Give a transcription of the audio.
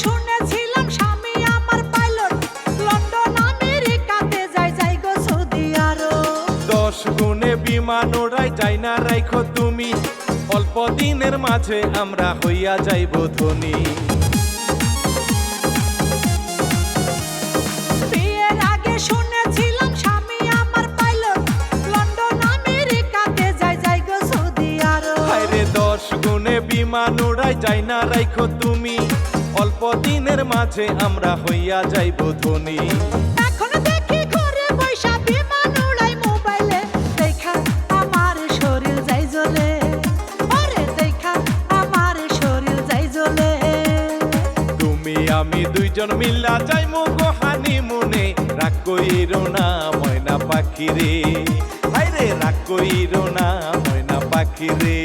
শুনেছিলাম স্বামী আমার পাইলট, লন্ডন আমেরিকাতে যাই গো সৌদি আরব। 10 গুণে বিমান ওড়াই যাই না রাইখো তুমি, অল্প দিনের মাঝে আমরা হইয়া যাইব ধনী। বিয়ের আগে শুনেছিলাম স্বামী আমার পাইলট, লন্ডন আমেরিকাতে যাই গো সৌদি আরব। হায়রে 10 গুণে বিমান উড়াই যাই না রাইখো তুমি, অল্প দিনের মাঝে আমরা হইয়া যাইব ধনী। এখন দেখি ঘরে বৈশা বিমান উড়াই মোবাইলে, দেখা আমার শরীর যাই জ্বলে, ওরে দেখা আমার শরীর যাই জ্বলে। তুমি আমি দুইজন মিল্লা যাইমু গো হানিমুনে, রাগ কইরো না ময়না পাখি রে, হায়রে রাগ কইরো না ময়না পাখি রে।